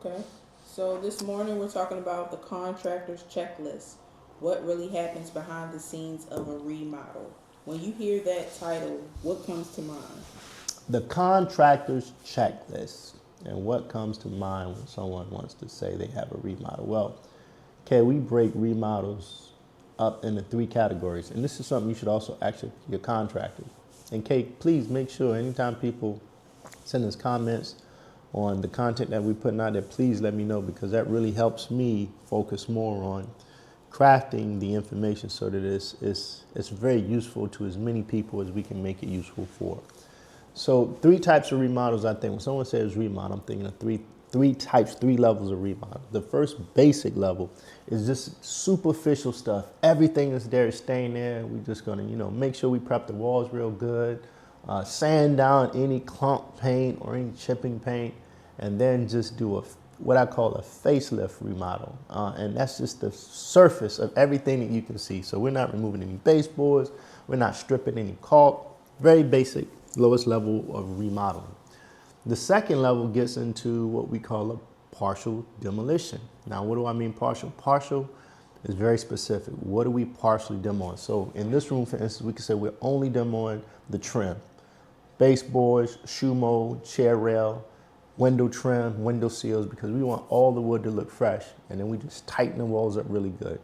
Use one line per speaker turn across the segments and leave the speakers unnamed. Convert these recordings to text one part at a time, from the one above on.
Okay. So this morning we're talking about the contractor's checklist. What really happens behind the scenes of a remodel? When you hear that title, what comes to mind?
The contractor's checklist. And what comes to mind when someone wants to say they have a remodel? Well, okay, we break remodels up into three categories. And this is something you should also ask your contractors. And Kate, please make sure anytime people send us comments on the content that we're putting out there, please let me know because that really helps me focus more on crafting the information so that it's very useful to as many people as we can make it useful for. So three types of remodels, I think. When someone says remodel, I'm thinking of three levels of remodel. The first basic level is just superficial stuff. Everything that's there is staying there. We're just gonna, make sure we prep the walls real good, sand down any clump paint or any chipping paint, and then just do what I call a facelift remodel. And that's just the surface of everything that you can see. So we're not removing any baseboards, we're not stripping any caulk. Very basic, lowest level of remodeling. The second level gets into what we call a partial demolition. Now, what do I mean partial? Partial is very specific. What do we partially demo? So in this room, for instance, we can say we're only demoing the trim. Baseboards, shoe mold, chair rail, window trim, window seals, because we want all the wood to look fresh. And then we just tighten the walls up really good.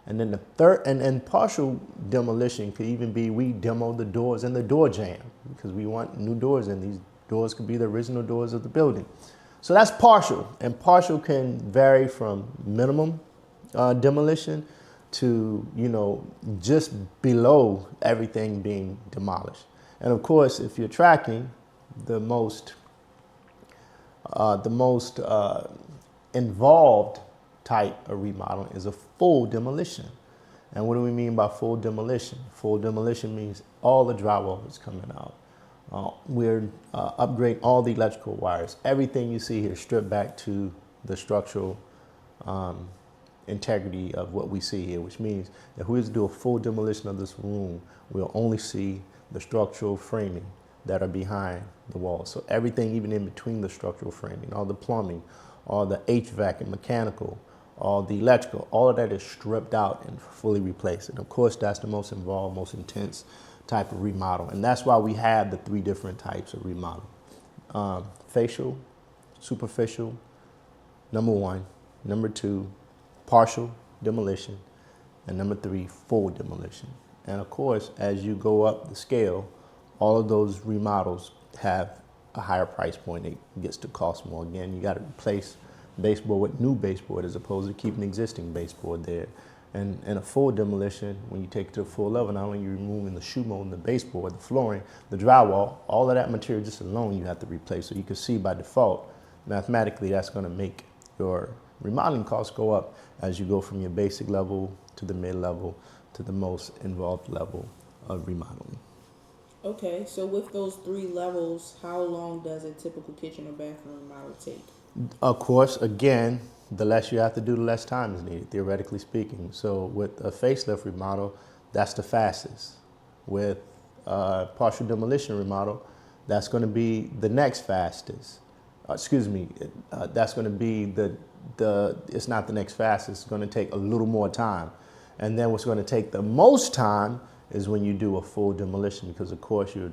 And then the third, and partial demolition could even be we demo the doors and the door jamb because we want new doors in. These doors could be the original doors of the building. So that's partial. And partial can vary from minimum demolition to, just below everything being demolished. And of course, if you're tracking, the most involved type of remodeling is a full demolition. And what do we mean by full demolition? Full demolition means all the drywall is coming out. We're upgrading all the electrical wires. Everything you see here stripped back to the structural integrity of what we see here, which means if we were to do a full demolition of this room, we'll only see the structural framing that are behind the walls. So everything even in between the structural framing, all the plumbing, all the HVAC and mechanical, all the electrical, all of that is stripped out and fully replaced. And of course, that's the most involved, most intense type of remodel. And that's why we have the three different types of remodel. Facial, superficial, number one. Number two, partial demolition. And number three, full demolition. And of course, as you go up the scale, all of those remodels have a higher price point. It gets to cost more. Again, you got to replace baseboard with new baseboard as opposed to keeping existing baseboard there. And a full demolition, when you take it to a full level, not only are you removing the shoe mold and the baseboard, the flooring, the drywall, all of that material just alone you have to replace. So you can see by default, mathematically, that's going to make your remodeling costs go up as you go from your basic level to the mid level to the most involved level of remodeling.
Okay, so with those three levels, how long does a typical kitchen or bathroom remodel take?
Of course, again, the less you have to do, the less time is needed, theoretically speaking. So with a facelift remodel, that's the fastest. With a partial demolition remodel, that's going to be the next fastest. That's going to be it's not the next fastest. It's going to take a little more time. And then what's going to take the most time is when you do a full demolition because, of course, you're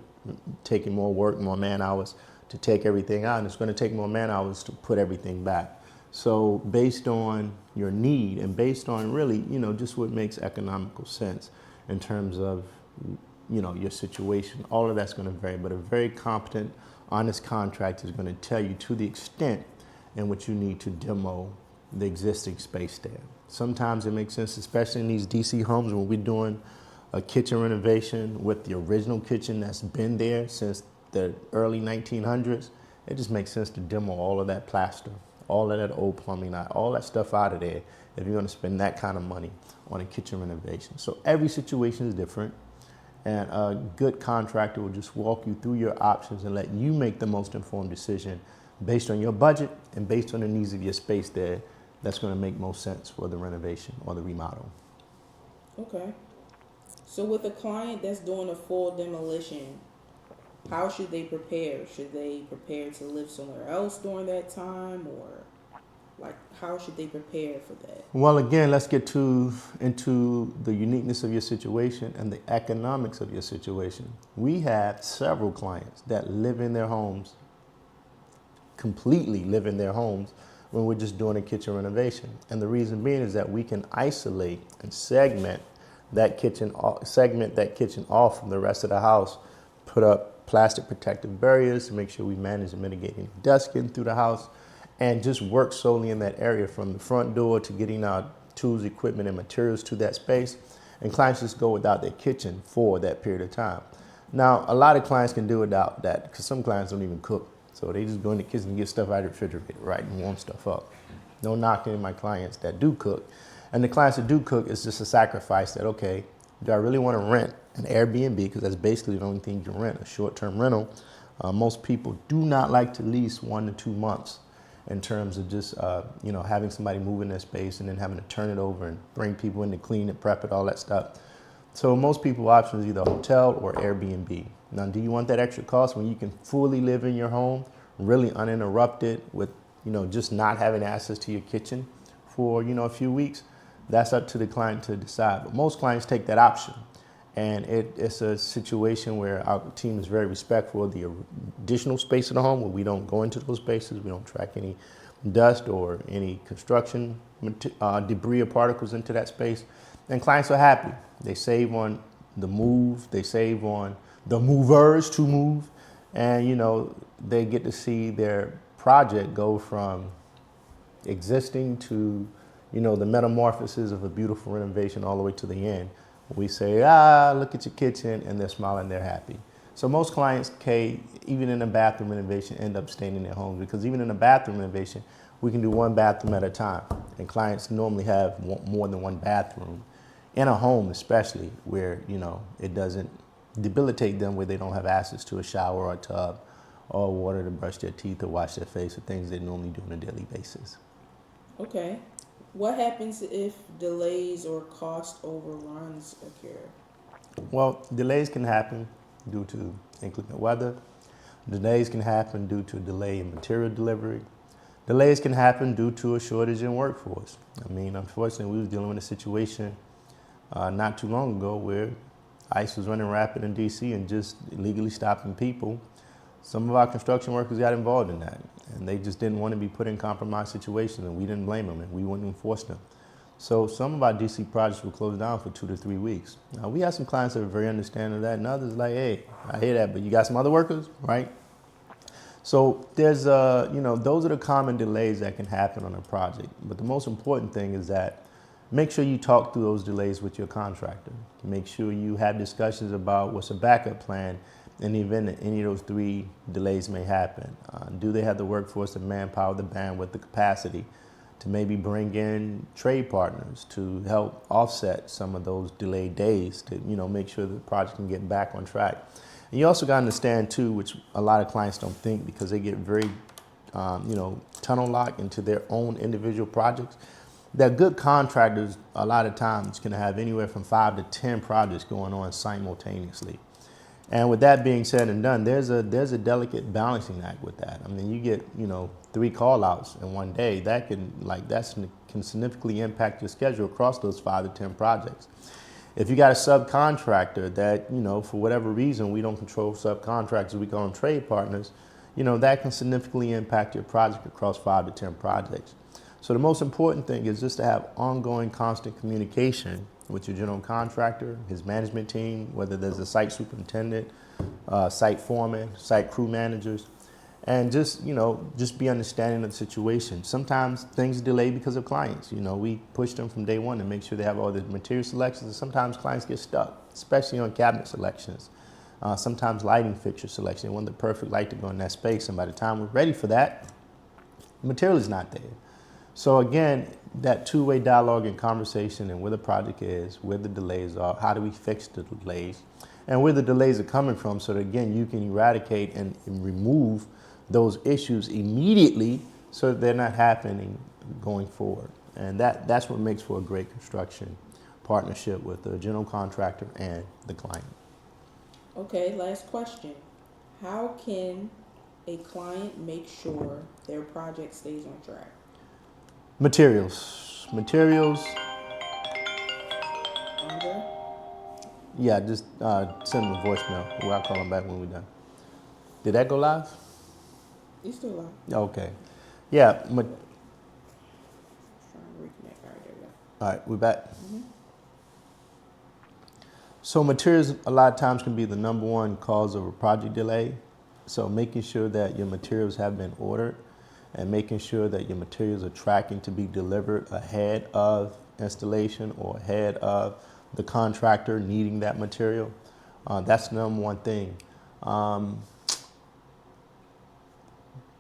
taking more work, more man hours to take everything out, and it's going to take more man hours to put everything back. So based on your need and based on really, just what makes economical sense in terms of, your situation, all of that's going to vary. But a very competent, honest contractor is going to tell you to the extent in which you need to demo the existing space there. Sometimes it makes sense, especially in these DC homes when we're doing a kitchen renovation with the original kitchen that's been there since the early 1900s. It just makes sense to demo all of that plaster, all of that old plumbing, all that stuff out of there if you're going to spend that kind of money on a kitchen renovation. So every situation is different, and a good contractor will just walk you through your options and let you make the most informed decision based on your budget and based on the needs of your space there. That's going to make most sense for the renovation or the remodel.
Okay. So with a client that's doing a full demolition, how should they prepare? Should they prepare to live somewhere else during that time or? Like, how should they prepare for that?
Well, again, let's get into the uniqueness of your situation and the economics of your situation. We have several clients that live in their homes, completely live in their homes when we're just doing a kitchen renovation. And the reason being is that we can isolate and segment that kitchen off from the rest of the house, put up plastic protective barriers to make sure we manage to mitigate any dust getting through the house, and just work solely in that area from the front door to getting our tools, equipment, and materials to that space. And clients just go without their kitchen for that period of time. Now, a lot of clients can do without that because some clients don't even cook. So they just go in the kitchen and get stuff out of the refrigerator, right, and warm stuff up. No knocking my clients that do cook. And the clients that do cook, is just a sacrifice that, okay, do I really want to rent an Airbnb? Because that's basically the only thing you can rent, a short-term rental. Most people do not like to lease 1 to 2 months in terms of just, having somebody move in their space and then having to turn it over and bring people in to clean it, prep it, all that stuff. So most people's option is either hotel or Airbnb. Now, do you want that extra cost when you can fully live in your home, really uninterrupted with, just not having access to your kitchen for, a few weeks? That's up to the client to decide. But most clients take that option. And it's a situation where our team is very respectful of the additional space in the home, where we don't go into those spaces. We don't track any dust or any construction debris or particles into that space. And clients are happy. They save on the move. They save on the movers to move. And, they get to see their project go from existing to, the metamorphosis of a beautiful renovation all the way to the end. We say, look at your kitchen, and they're smiling, they're happy. So most clients, even in a bathroom renovation, end up staying in their homes, because even in a bathroom renovation, we can do one bathroom at a time. And clients normally have more than one bathroom in a home, especially where, it doesn't debilitate them, where they don't have access to a shower or a tub or water to brush their teeth or wash their face, or things they normally do on a daily basis.
Okay. What happens if delays or cost overruns occur?
Well, delays can happen due to inclement weather. Delays can happen due to delay in material delivery. Delays can happen due to a shortage in workforce. I mean, unfortunately, we were dealing with a situation not too long ago where ICE was running rapid in DC and just illegally stopping people. Some of our construction workers got involved in that, and they just didn't want to be put in compromised situations, and we didn't blame them, and we wouldn't enforce them. So some of our DC projects were closed down for 2 to 3 weeks. Now, we have some clients that are very understanding of that, and others like, hey, I hear that, but you got some other workers, right? So there's, those are the common delays that can happen on a project. But the most important thing is that make sure you talk through those delays with your contractor. Make sure you have discussions about what's a backup plan in the event that any of those 3 delays may happen. Do they have the workforce, the manpower, the bandwidth, the capacity to maybe bring in trade partners to help offset some of those delayed days to, make sure the project can get back on track. And you also got to understand too, which a lot of clients don't think, because they get very, tunnel locked into their own individual projects, that good contractors a lot of times can have anywhere from 5 to 10 projects going on simultaneously. And with that being said and done, there's a delicate balancing act with that. I mean, you get 3 call outs in one day. That can significantly impact your schedule across those 5 to 10 projects. If you got a subcontractor that for whatever reason, we don't control subcontractors, we call them trade partners, that can significantly impact your project across 5 to 10 projects. So the most important thing is just to have ongoing, constant communication with your general contractor, his management team, whether there's a site superintendent, site foreman, site crew managers, and just be understanding of the situation. Sometimes things delay because of clients. We push them from day one to make sure they have all the material selections, and sometimes clients get stuck, especially on cabinet selections. Sometimes lighting fixture selection. They want the perfect light to go in that space, and by the time we're ready for that, the material is not there. So again, that two-way dialogue and conversation, and where the project is, where the delays are, how do we fix the delays, and where the delays are coming from, so that again, you can eradicate and remove those issues immediately so that they're not happening going forward. And that's what makes for a great construction partnership with the general contractor and the client.
Okay, last question. How can a client make sure their project stays on track?
Materials.
Andre?
Yeah, just send them a voicemail. I'll call them back when we're done. Did that go live?
You still live?
Okay. Yeah.
Trying to reconnect. All right, there we go.
All right, we're back.
Mm-hmm.
So materials a lot of times can be the number one cause of a project delay. So making sure that your materials have been ordered and making sure that your materials are tracking to be delivered ahead of installation or ahead of the contractor needing that material. That's the number one thing.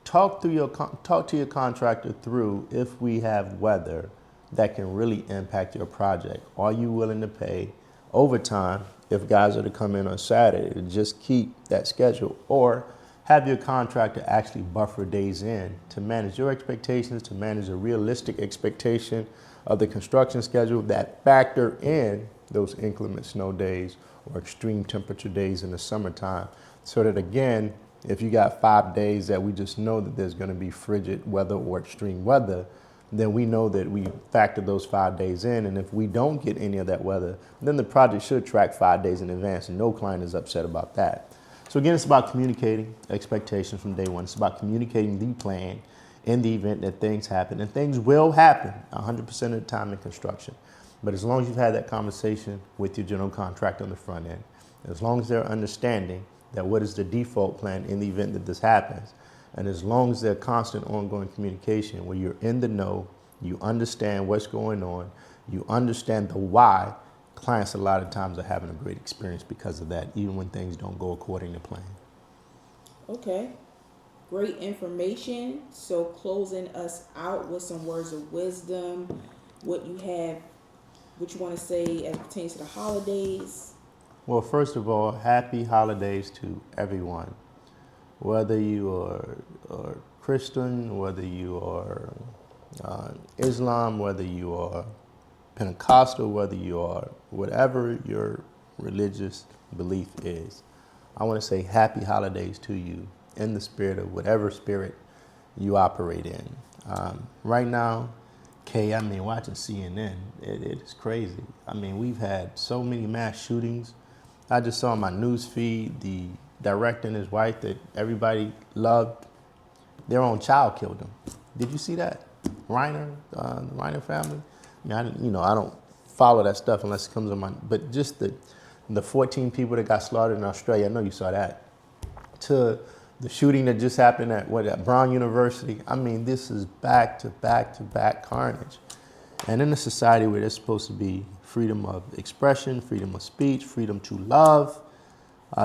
Talk to your contractor through if we have weather that can really impact your project. Are you willing to pay overtime if guys are to come in on Saturday to just keep that schedule, or have your contractor actually buffer days in to manage your expectations, to manage a realistic expectation of the construction schedule that factor in those inclement snow days or extreme temperature days in the summertime, so that again, if you got 5 days that we just know that there's going to be frigid weather or extreme weather, then we know that we factor those 5 days in. And if we don't get any of that weather, then the project should track 5 days in advance, and no client is upset about that. So again, it's about communicating expectations from day one. It's about communicating the plan in the event that things happen, and things will happen 100% of the time in construction. But as long as you've had that conversation with your general contractor on the front end, as long as they're understanding that what is the default plan in the event that this happens, and as long as there's constant ongoing communication where you're in the know, you understand what's going on, you understand the why, clients a lot of times are having a great experience because of that, even when things don't go according to plan.
Okay. Great information. So closing us out with some words of wisdom, what you want to say as it pertains to the holidays.
Well, first of all, happy holidays to everyone. Whether you are Christian, whether you are Islam, whether you are Pentecostal, whether you are whatever your religious belief is, I want to say happy holidays to you in the spirit of whatever spirit you operate in. Right now, I mean, watching CNN, it is crazy. I mean, we've had so many mass shootings. I just saw on my news feed the director and his wife that everybody loved, their own child killed them. Did you see that? The Reiner family. I mean, I don't follow that stuff unless it comes on my. But just the 14 people that got slaughtered in Australia, I know you saw that. To the shooting that just happened at Brown University. I mean, this is back to back to back carnage. And in a society where there's supposed to be freedom of expression, freedom of speech, freedom to love,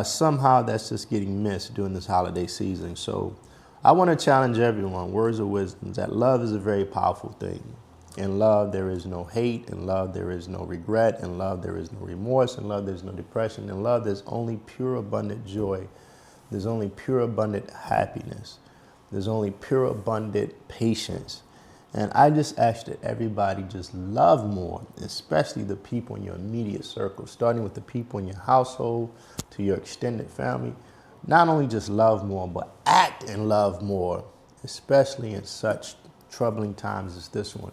somehow that's just getting missed during this holiday season. So I want to challenge everyone, words of wisdom, that love is a very powerful thing. In love, there is no hate. In love, there is no regret. In love, there is no remorse. In love, there's no depression. In love, there's only pure, abundant joy. There's only pure, abundant happiness. There's only pure, abundant patience. And I just ask that everybody just love more, especially the people in your immediate circle, starting with the people in your household to your extended family. Not only just love more, but act and love more, especially in such troubling times as this one.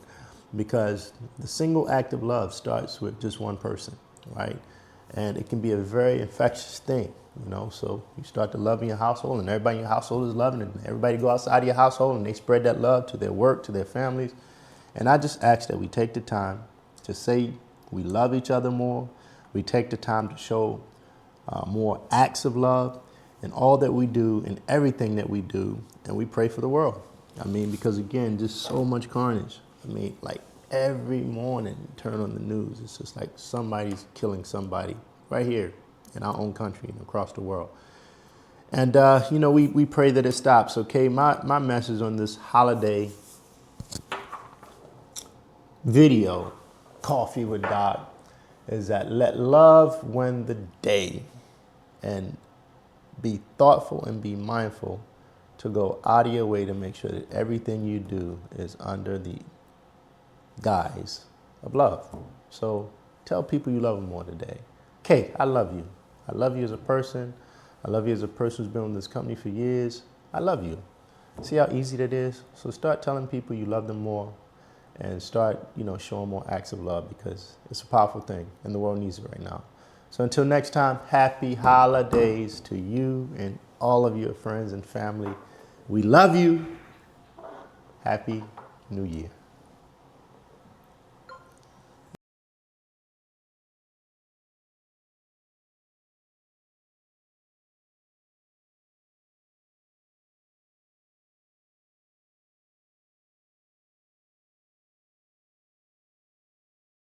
Because the single act of love starts with just one person, right? And it can be a very infectious thing, So you start to love in your household, and everybody in your household is loving it. And everybody go outside of your household, and they spread that love to their work, to their families. And I just ask that we take the time to say we love each other more. We take the time to show more acts of love in all that we do, in everything that we do, and we pray for the world. I mean, because again, just so much carnage. I mean, like every morning, you turn on the news, it's just like somebody's killing somebody right here in our own country and across the world. And, we pray that it stops, okay? My message on this holiday video, Coffee with Doc, is that let love win the day, and be thoughtful and be mindful to go out of your way to make sure that everything you do is under the guise of love. So tell people you love them more today. Kay, I love you. I love you as a person. I love you as a person who's been with this company for years. I love you. See how easy that is? So start telling people you love them more and start, showing more acts of love, because it's a powerful thing and the world needs it right now. So until next time, happy holidays to you and all of your friends and family. We love you. Happy New Year.